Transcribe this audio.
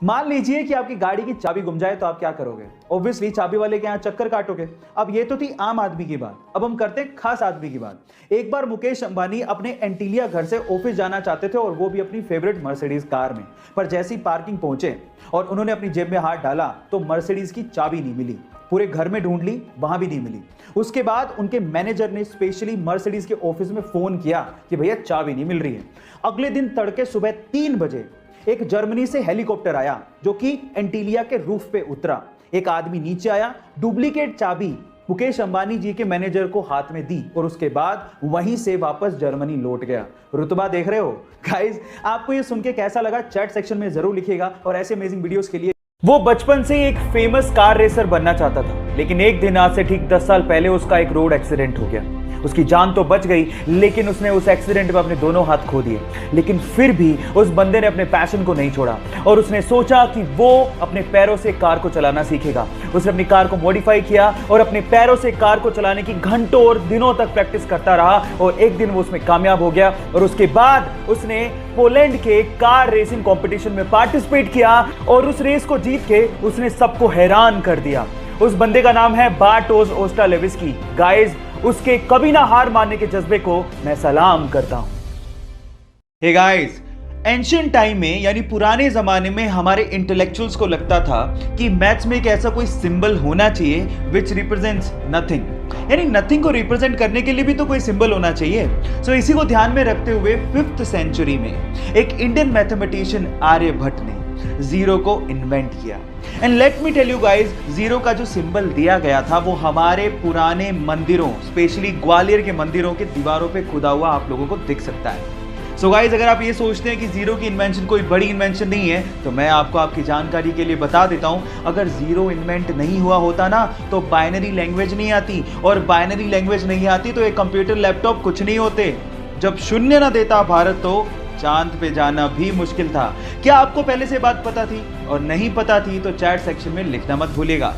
मान लीजिए कि आपकी गाड़ी की चाबी गुम जाए तो आप क्या करोगे? ऑब्वियसली चाबी वाले के यहाँ चक्कर काटोगे। अब ये तो थी आम आदमी की बात, अब हम करते हैं खास आदमी की बात। एक बार मुकेश अंबानी अपने एंटीलिया घर से ऑफिस जाना चाहते थे और वो भी अपनी फेवरेट मर्सिडीज कार में। पर जैसी पार्किंग पहुंचे और उन्होंने अपनी जेब में हाथ डाला तो मर्सिडीज की चाबी नहीं मिली। पूरे घर में ढूंढ ली, वहां भी नहीं मिली। उसके बाद उनके मैनेजर ने स्पेशली मर्सिडीज के ऑफिस में फोन किया कि भैया चाबी नहीं मिल रही है। अगले दिन तड़के सुबह 3 बजे एक जर्मनी से हेलीकॉप्टर आया जो कि एंटीलिया के रूफ पे उतरा। एक आदमी नीचे आया, डुप्लीकेट चाबी मुकेश अंबानी जी के मैनेजर को हाथ में दी और उसके बाद वहीं से वापस जर्मनी लौट गया। रुतबा देख रहे हो गाइस? आपको ये सुन के कैसा लगा चैट सेक्शन में जरूर लिखिएगा। और ऐसे अमेजिंग वीडियोस के लिए वो बचपन से एक फेमस कार रेसर बनना चाहता था, लेकिन एक दिन आज से ठीक 10 साल पहले उसका एक रोड एक्सीडेंट हो गया। उसकी जान तो बच गई, लेकिन उसने उस एक्सीडेंट में अपने दोनों हाथ खो दिए। लेकिन फिर भी उस बंदे ने अपने पैशन को नहीं छोड़ा और उसने सोचा कि वो अपने पैरों से कार को चलाना सीखेगा। उसने अपनी कार को मॉडिफाई किया और अपने पैरों से कार को चलाने की घंटों और दिनों तक प्रैक्टिस करता रहा और एक दिन वो उसमें कामयाब हो गया। और उसके बाद उसने पोलैंड के कार रेसिंग कंपटीशन में पार्टिसिपेट किया और उस रेस को जीत के उसने सबको हैरान कर दिया। उस बंदे का नाम है बार्टोस ओस्टालेविस्की। गाइस, उसके कभी ना हार मानने के जज्बे को मैं सलाम करता हूं। हे गाइस, एंशिएंट टाइम में यानी पुराने जमाने में हमारे इंटेलेक्चुअल्स को लगता था कि मैथ्स में एक ऐसा कोई सिंबल होना चाहिए विच रिप्रेजेंट्स नथिंग, यानी नथिंग को रिप्रेजेंट करने के लिए भी तो कोई सिंबल होना चाहिए। सो इसी को ध्यान में रखते हुए 5th सेंचुरी में एक इंडियन मैथमेटिशियन आर्यभट्ट ने जीरो को इन्वेंट किया। And let me tell you guys, zero का जो सिंबल दिया गया था वो हमारे पुराने मंदिरों, स्पेशली ग्वालियर के मंदिरों के दीवारों पे खुदा हुआ आप लोगों को दिख सकता है। सो गाइस, अगर आप ये सोचते हैं कि जीरो की इन्वेंशन कोई बड़ी इन्वेंशन नहीं है तो मैं आपको आपकी जानकारी के लिए बता देता हूं, अगर जीरो इन्वेंट नहीं हुआ होता ना तो बाइनरी लैंग्वेज नहीं आती, और बाइनरी लैंग्वेज नहीं आती तो एक कंप्यूटर लैपटॉप कुछ नहीं होते। जब शून्य ना देता भारत तो चांद पे जाना भी मुश्किल था। क्या आपको पहले से बात पता थी? और नहीं पता थी तो चैट सेक्शन में लिखना मत भूलिएगा।